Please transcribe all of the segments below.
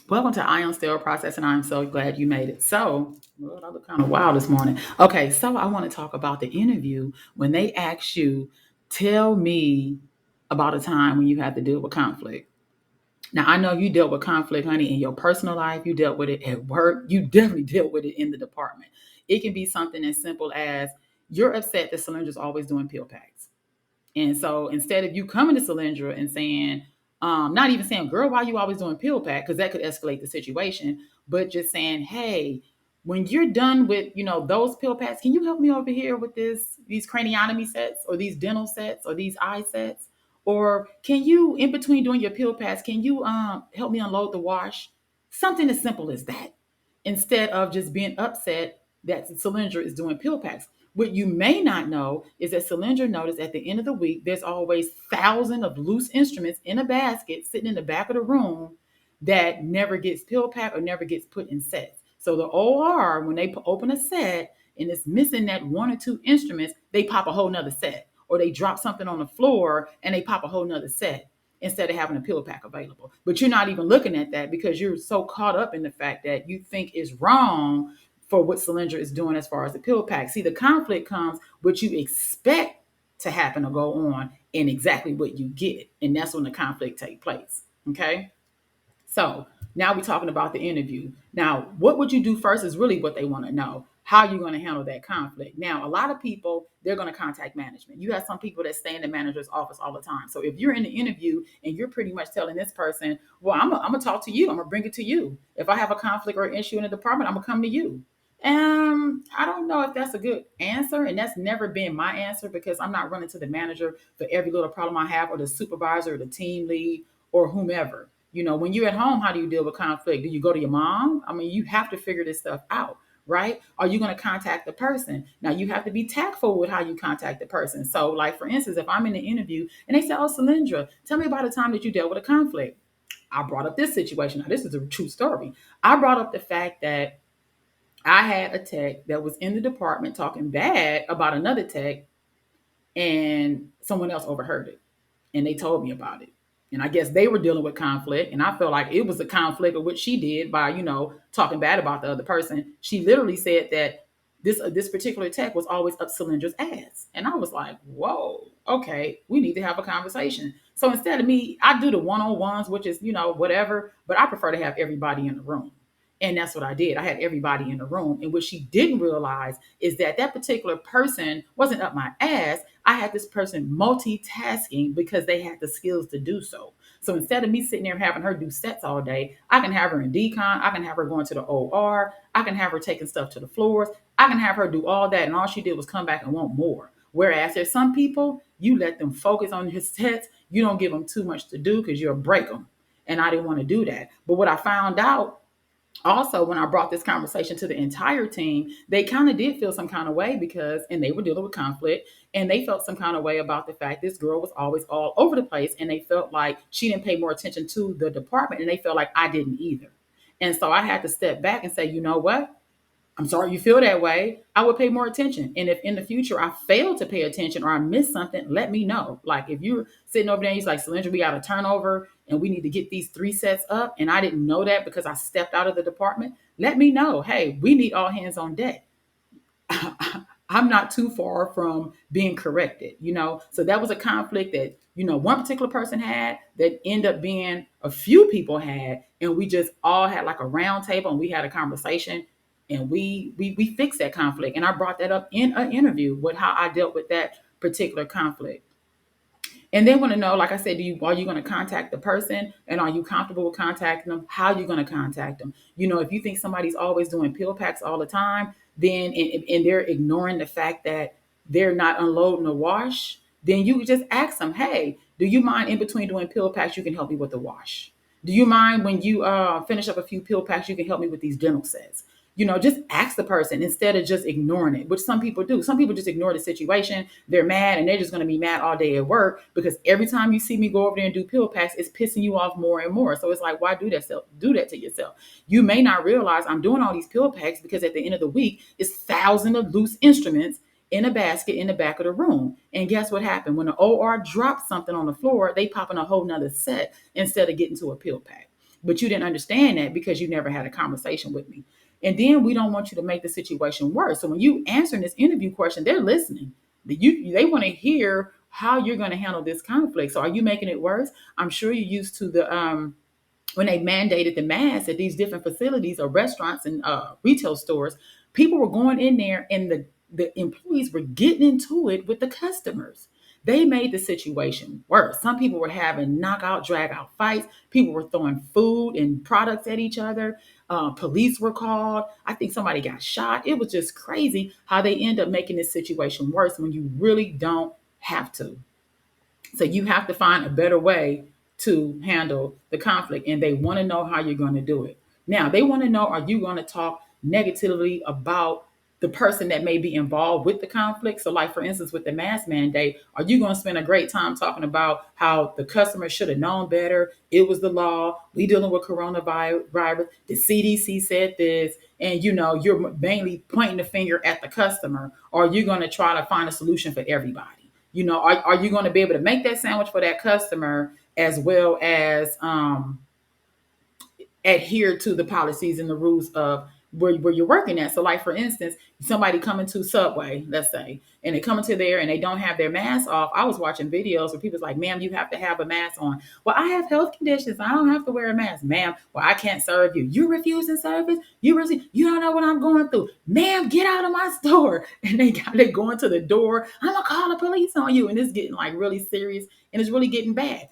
Welcome to Ion Stereo Process, and I'm so glad you made it. So, well, I look kind of wild this morning. Okay, so I want to talk about the interview when they ask you, tell me about a time when you had to deal with conflict. Now, I know you dealt with conflict, honey, in your personal life. You dealt with it at work. You definitely dealt with it in the department. It can be something as simple as you're upset that Solindra's always doing pill packs. And so instead of you coming to Solyndra and saying, not even saying, girl, why you always doing pill pack? Because that could escalate the situation, but just saying, hey, when you're done with, those pill packs, can you help me over here with these craniotomy sets or these dental sets or these eye sets? Or can you, in between doing your pill packs, can you help me unload the wash? Something as simple as that. Instead of just being upset that Solyndra is doing pill packs. What you may not know is that Solyndra noticed at the end of the week, there's always thousands of loose instruments in a basket sitting in the back of the room that never gets pill packed or never gets put in sets. So the OR, when they open a set and it's missing that one or two instruments, they pop a whole nother set. Or they drop something on the floor and they pop a whole nother set instead of having a pill pack available. But you're not even looking at that because you're so caught up in the fact that you think is wrong for what Solyndra is doing as far as the pill pack. See, the conflict comes what you expect to happen or go on and exactly what you get. And that's when the conflict takes place. Okay. So now we're talking about the interview. Now, what would you do first is really what they want to know. How are you going to handle that conflict? Now, a lot of people, they're going to contact management. You have some people that stay in the manager's office all the time. So if you're in the interview and you're pretty much telling this person, well, I'm going to talk to you. I'm going to bring it to you. If I have a conflict or issue in the department, I'm going to come to you. I don't know if that's a good answer. And that's never been my answer because I'm not running to the manager for every little problem I have or the supervisor or the team lead or whomever. When you're at home, how do you deal with conflict? Do you go to your mom? I mean, you have to figure this stuff out, right? Are you going to contact the person? Now, you have to be tactful with how you contact the person. So, like, for instance, if I'm in an interview and they say, oh, Solyndra, tell me about a time that you dealt with a conflict. I brought up this situation. Now, this is a true story. I brought up the fact that I had a tech that was in the department talking bad about another tech, and someone else overheard it and they told me about it. And I guess they were dealing with conflict. And I felt like it was a conflict of what she did by, talking bad about the other person. She literally said that this particular tech was always up Solindra's ass. And I was like, whoa, okay, we need to have a conversation. So instead of me, I do the one-on-ones, which is, whatever, but I prefer to have everybody in the room. And that's what I did. I had everybody in the room. And what she didn't realize is that that particular person wasn't up my ass. I had this person multitasking because they had the skills to do so. So instead of me sitting there having her do sets all day, I can have her in decon. I can have her going to the OR. I can have her taking stuff to the floors. I can have her do all that. And all she did was come back and want more. Whereas there's some people, you let them focus on his sets. You don't give them too much to do because you'll break them. And I didn't want to do that. But what I found out also, when I brought this conversation to the entire team, they kind of did feel some kind of way because, and they were dealing with conflict, and they felt some kind of way about the fact this girl was always all over the place, and they felt like she didn't pay more attention to the department, and they felt like I didn't either. And so I had to step back and say, you know what? I'm sorry you feel that way. I would pay more attention. And if in the future I fail to pay attention or I miss something, let me know. Like if you're sitting over there and you're like, Solyndra, we got a turnover and we need to get these three sets up. And I didn't know that because I stepped out of the department. Let me know. Hey, we need all hands on deck. I'm not too far from being corrected, So that was a conflict that, one particular person had that ended up being a few people had, and we just all had like a round table and we had a conversation and we fixed that conflict. And I brought that up in an interview with how I dealt with that particular conflict. And they want to know, like I said, are you going to contact the person and are you comfortable with contacting them? How are you going to contact them? If you think somebody's always doing pill packs all the time, then and they're ignoring the fact that they're not unloading the wash, then you just ask them, hey, do you mind in between doing pill packs, you can help me with the wash? Do you mind when you finish up a few pill packs, you can help me with these dental sets? Just ask the person instead of just ignoring it, which some people do. Some people just ignore the situation. They're mad and they're just going to be mad all day at work because every time you see me go over there and do pill packs, it's pissing you off more and more. So it's like, why do that? Do that to yourself. You may not realize I'm doing all these pill packs because at the end of the week, it's thousands of loose instruments in a basket in the back of the room. And guess what happened? When the OR drops something on the floor, they pop in a whole nother set instead of getting to a pill pack. But you didn't understand that because you never had a conversation with me. And then we don't want you to make the situation worse. So when you answering this interview question, they're listening. They want to hear how you're going to handle this conflict. So are you making it worse? I'm sure you're used to the when they mandated the masks at these different facilities or restaurants and retail stores, people were going in there and the employees were getting into it with the customers. They made the situation worse. Some people were having knockout, drag out fights. People were throwing food and products at each other. Police were called. I think somebody got shot. It was just crazy how they end up making this situation worse when you really don't have to. So you have to find a better way to handle the conflict. And they want to know how you're going to do it. Now, they want to know, are you going to talk negatively about the person that may be involved with the conflict? So, like for instance, with the mask mandate, are you going to spend a great time talking about how the customer should have known better? It was the law. We dealing with coronavirus. The CDC said this. And you're mainly pointing the finger at the customer. Or are you going to try to find a solution for everybody? Are you going to be able to make that sandwich for that customer as well as adhere to the policies and the rules of where you're working at? So, like for instance, somebody coming to Subway, let's say, and they come into there and they don't have their mask off. I was watching videos where people's like, "Ma'am, you have to have a mask on." Well, I have health conditions. I don't have to wear a mask, ma'am. Well, I can't serve you. You refusing service? You don't know what I'm going through, ma'am. Get out of my store. And they going to the door. I'm gonna call the police on you, and it's getting like really serious, and it's really getting bad.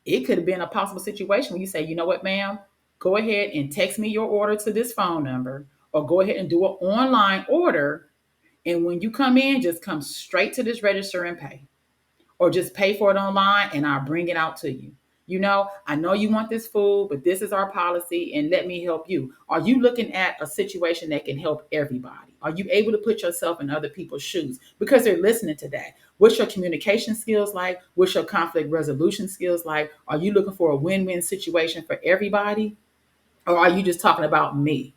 It could have been a possible situation where you say, you know what, ma'am, go ahead and text me your order to this phone number, or go ahead and do an online order. And when you come in, just come straight to this register and pay, or just pay for it online and I'll bring it out to you. I know you want this food, but this is our policy and let me help you. Are you looking at a situation that can help everybody? Are you able to put yourself in other people's shoes? Because they're listening to that. What's your communication skills like? What's your conflict resolution skills like? Are you looking for a win-win situation for everybody? Or are you just talking about me?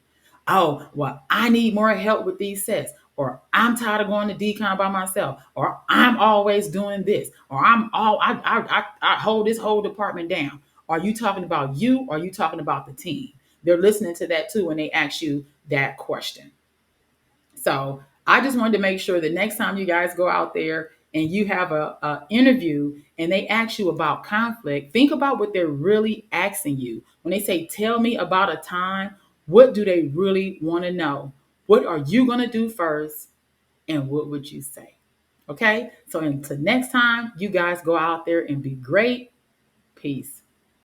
Oh, well, I need more help with these sets. Or I'm tired of going to decon by myself. Or I'm always doing this. Or I hold this whole department down. Are you talking about you, or are you talking about the team? They're listening to that too when they ask you that question. So I just wanted to make sure that next time you guys go out there and you have a interview and they ask you about conflict, think about what they're really asking you. When they say, tell me about a time, what do they really want to know? What are you going to do first? And what would you say? Okay. So until next time, you guys go out there and be great. Peace.